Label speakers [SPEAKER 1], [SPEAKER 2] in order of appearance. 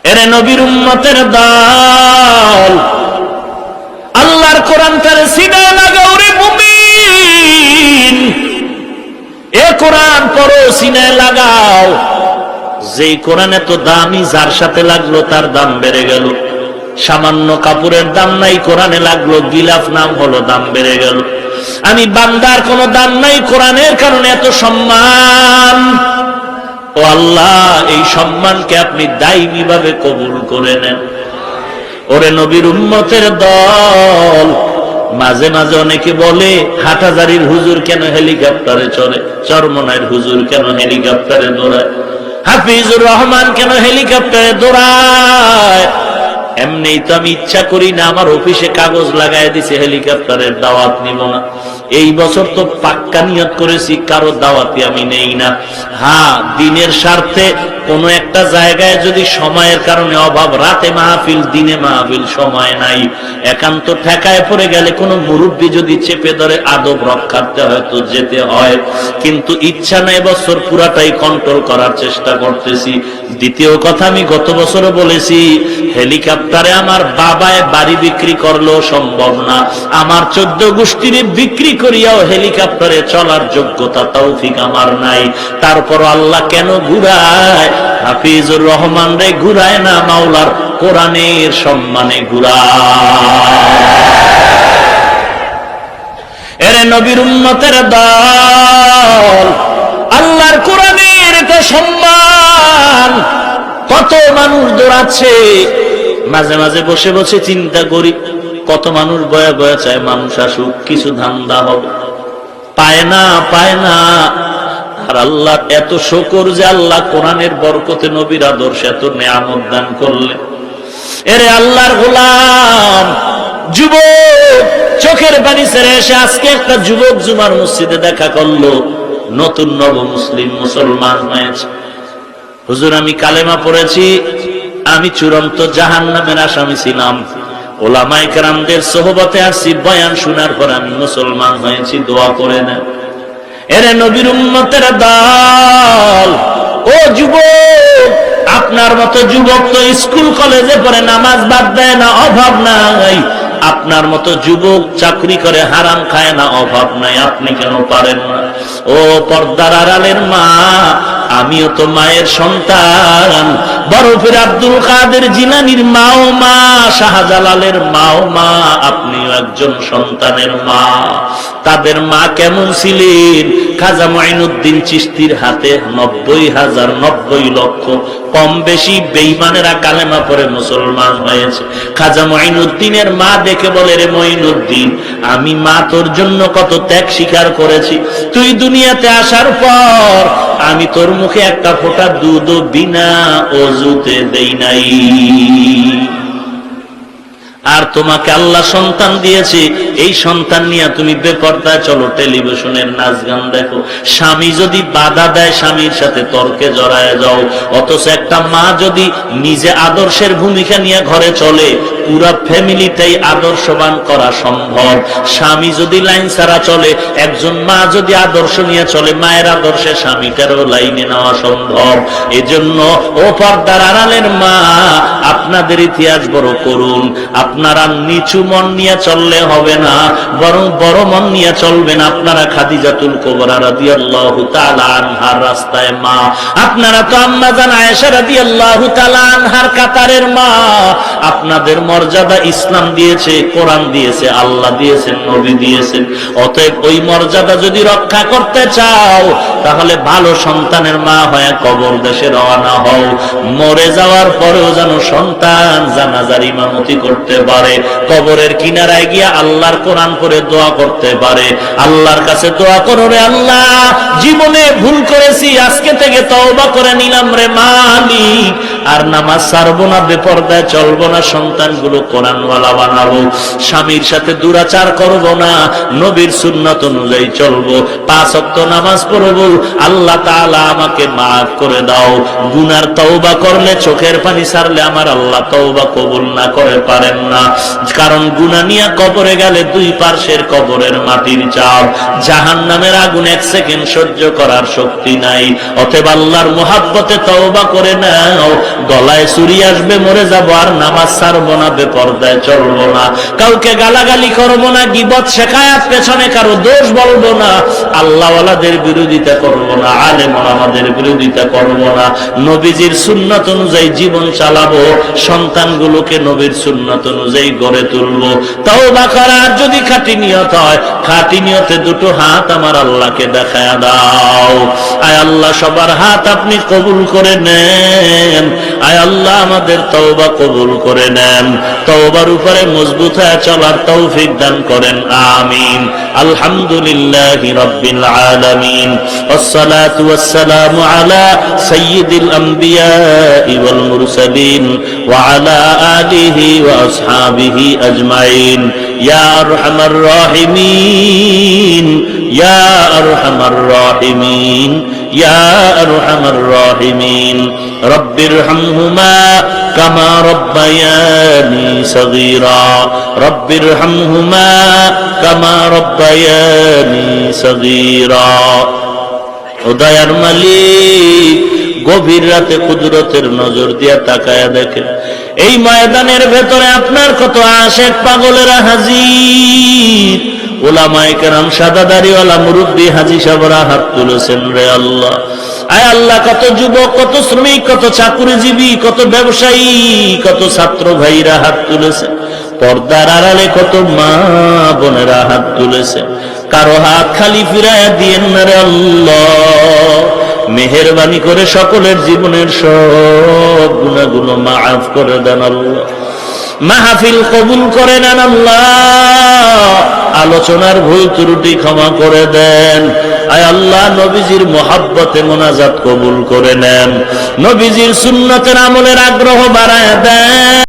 [SPEAKER 1] এরে নবীর উম্মতের দল, আল্লাহর কোরআনটারে সিনায় লাগাও রে মুমিন। এ কোরআন পড়ো, সিনায় লাগাও। যেই কোরআন এত দামি, যার সাথে লাগলো তার দাম বেড়ে গেল। সামান্য কাপড়ের দাম নাই, কোরআনে লাগলো গিলাফ নাম হলো, দাম বেড়ে গেল। আমি বান্দার কোনো দাম নাই, কোরআনের কারণে এত সম্মান। ও আল্লাহ, এই সম্মানকে আপনি দায়ী ভাবে কবুল করে নেন। ওরে নবীর উম্মতের দল, মাঝে মাঝে অনেকে বলে হাটহাজারীর হুজুর কেন হেলিকপ্টারে চলে, চরমনাইয়ের হুজুর কেন হেলিকপ্টারে দৌড়ায়, হাফিজুর রহমান কেন হেলিকপ্টারে দৌড়ায়। এমনি তো আমি ইচ্ছা করি না, আমার অফিসে কাগজ লাগাই দিছে হেলিকপ্টারের দাওয়াত নিব না। এই বছর তো পাক্কা নিয়ত করেছি কারো দাওয়াতি আমি নেই না। হ্যাঁ, দিনের স্বার্থে কোন একটা জায়গায় যদি সময়ের কারণে অভাব, রাতে মাহফিল দিনে মাহফিল, সময় নাই, একান্ত ঠেকায় পড়ে গেলে কোনো মুরব্বী যদি চেপে ধরে আদব রক্ষার্থে হয়তো যেতে হয়, কিন্তু ইচ্ছা নাই। বছর পুরাটাই কন্ট্রোল করার চেষ্টা করতেছি। দ্বিতীয় কথা, আমি গত বছরও বলেছি হেলিকপ্টারে আমার বাবায় বাড়ি বিক্রি করলেও সম্ভব না, আমার 14 গোষ্ঠীর বিক্রি করিয়াও হেলিকপ্টারে চলার যোগ্যতা তৌফিক আমার নাই। তারপর আল্লাহ কেন ঘুরায়? হাফিজুর রহমান রে ঘুরায় না, মাওলার কোরআনের সম্মানে ঘুরায়। এরে নবীর উম্মতের দল, আল্লাহর কোরআনের এটা সম্মান। কত মানুষ দৌড়াচ্ছে, মাঝে মাঝে বসে বসে চিন্তা করি, কত মানুষ বয়া বয়া চায় মানুষ আসুক, কিছু ধান্দা হবে, পায় না, পায় না। আর আল্লাহ এত শুকর যে আল্লাহ কোরআনের বরকতে নবীর আদর্শ এত নেয়ামত দান করলেন। এরে আল্লাহর গোলাম, যুবক চোখের পানি ছেড়ে এসে আজকে একটা যুবক জুমার মসজিদে দেখা করলো, নতুন নব মুসলিম মুসলমান হয়েছে। হুজুর, আমি কালেমা পড়েছি, আমি চূড়ান্ত জাহান্নামের আসামি ছিলাম, ওলামায়ে কেরামদের সোহবতে আসছি, বয়ান শোনার পর আমি মুসলমান হয়েছি, দোয়া করে নেন। এরে নবীর উম্মতের দল, ও যুবক, আপনার মতো যুবক তো স্কুল কলেজে পড়ে নামাজ বাদ দেয় না, অভাব নাই। আপনার মতো যুবক চাকরি করে হারাম খায় না, অভাব নাই। আপনি কেন পারেন না? ও পর্দার আড়ালের মা, আমিও তো মায়ের সন্তান। বরফের আব্দুল কাদের জিলানীর মাও মা, শাহজালালের মাও মা, আপনিও একজন সন্তানের মা। তাদের মা কেমন ছিলেন? খাজা মঈনুদ্দিন চিশতির হাতে 90,000 90 লক্ষ কম বেশি বেঈমানেরা কালেমা পড়ে মুসলমান হয়েছে। খাজা মঈনুদ্দিনের মা দেখে বলে, রে মঈনুদ্দিন, আমি মা তোর জন্য কত ত্যাগ স্বীকার করেছি। তুই দুনিয়াতে আসার পর আমি তোর মুখে একটা ফোঁটা দুধও বিনা অজুতে দেই নাই। আর তোমাকে আল্লাহ সন্তান দিয়েছে, এই সন্তান নিয়ে তুমি বেপরদায় চলো, টেলিভিশনের নাচ গান দেখো। স্বামী যদি বাধা দেয়, স্বামীর সাথে তর্কে জড়ায় যাও। অথচ একটা মা যদি নিজে আদর্শের ভূমিকা নিয়ে ঘরে চলে, পুরা ফ্যামিলিটাই আদর্শবান করা সম্ভব। স্বামী যদি লাইন ছাড়া চলে, একজন মা যদি আদর্শ নিয়ে চলে, মায়ের আদর্শে স্বামীটারও লাইনে নেওয়া সম্ভব। এজন্য ও পর্দার আড়ালের মা, আপনাদের ইতিহাস বড় করুন। আপনারা নিচু মন নিয়ে চললে হবে না, বরং বড় মন নিয়ে চলবেন। আপনারা খাদিজাতুল কুবরা রাদিয়াল্লাহু তাআলা আনহার রাস্তায় মা, আপনারা তো আম্মা জান আয়েশা রাদিয়াল্লাহু তাআলা আনহার কাতারের মা। আপনাদের মর্যাদা ইসলাম দিয়েছে, কোরআন দিয়েছে, আল্লাহ দিয়েছেন, নবী দিয়েছেন। অতএব ওই মর্যাদা যদি রক্ষা করতে চাও, তাহলে ভালো সন্তানের মা হয়ে কবর দেশে রওনা হও। মরে যাওয়ার পরেও যেন সন্তান জানাজার ইমামতি করতে পারে, কবরের কিনারায় গিয়া আল্লাহর কোরআন পড়ে দোয়া করতে পারে। আল্লাহর কাছে দোয়া করো, রে আল্লাহ, জীবনে ভুল করেছি, আজকে থেকে তওবা করে নিলাম রে মালিক, আর নামাজ ছাড়বো না, বেপরদায় চলবো না, সন্তানগুলো কোরআনওয়ালা বানাবো, স্বামীর সাথে দুরাচার করবো না, নবীর সুন্নাত অনুযায়ী চলবো, 5 ওয়াক্ত নামাজ পড়বো। আল্লাহ তাআলা আমাকে মাফ করে দাও। গুনার তওবা করলে, চোখের পানি ছাড়লে আমার আল্লাহ তওবা কবুল না করে পারেন না। কারণ গুনাহ নিয়ে কবরে গেলে 2 পার্শ্বের কবরের মাটির চাপ, জাহান্নামের আগুন 1 সেকেন্ড সহ্য করার শক্তি নাই। অতএব আল্লাহর মুহাব্বতে তওবা করে নাও, গলায় চুরি আসবে, মরে যাব, আর নামাজ ছাড়বো না, বেপরদায় চলবো না, কাউকে গালাগালি করবো না, গীবত শেখায়াত পেছনে কারো দোষ বলবো না, আল্লাহওয়ালাদের বিরোধিতা করবো না, আলেম ওলামাদের বিরোধিতা করবো না, নবীজির সুন্নাত অনুযায়ী জীবন চালাবো, সন্তানগুলোকে নবীর সুন্নাত অনুযায়ী গড়ে তুলবো। তওবা করার যদি খাঁটি নিয়ত হয়, খাঁটি নিয়তে দুটো হাত আমার আল্লাহকে দেখায়া দাও। আয় আল্লাহ, সবার হাত আপনি কবুল করে নেন। আয় আল্লাহ, আমাদের তওবা কবুল করে নেন, তওবার উপরে মজবুত হয়ে চলার তৌফিক দান করেন, আমিন। আলহামদুলিল্লাহি রাব্বিল আলামিন, ওয়াসসালাতু ওয়াসসালামু আলা সাইয়্যিদিল আমবিয়া ওয়াল মুরসালিন ওয়া আলা আলিহি ওয়া আসহাবিহি আজমাইন। ইয়া আরহামার রাহিমিন, ইয়া আরহামার রাহিমিন, ইয়া আরহামার রাহিমিন। রব্বিরহামহুমা কামা রব্বায়ানি সগীরা, রব্বিরহামহুমা কামা রব্বায়ানি সগীরা। ও দয়ার মালিক, গভীর রাতে কুদরতের নজর দিয়া তাকায়া দেখেন, এই ময়দানের ভেতরে আপনার কত আশেক পাগলেরা হাজির। ওলামায়ে কেরাম, সাদা দাড়িওয়ালা মুরব্বী হাজী সাহেবরা হাত তুলেছেন রে আল্লাহ। আয় আল্লাহ, কত যুবক, কত শ্রমিক, কত চাকুরিজীবী, কত ব্যবসায়ী, কত ছাত্র ভাইরা হাত তুলেছে। পর্দার আড়ালে কত মা বোনেরা হাত তুলেছে। কারো হাত খালি ফিরাইয়া দিয়েন না রে আল্লাহ। মেহেরবানি করে সকলের জীবনের সব গুনাহগুলো মাফ করে দেন আল্লাহ। মাহফিল কবুল করে নেন আল্লাহ। আলোচনার ভুল ত্রুটি ক্ষমা করে দেন। আয় আল্লাহ, নবীজির মোহাব্বতে মোনাজাত কবুল করে নেন। নবীজির সুন্নতের আমলের আগ্রহ বাড়ায় দেন।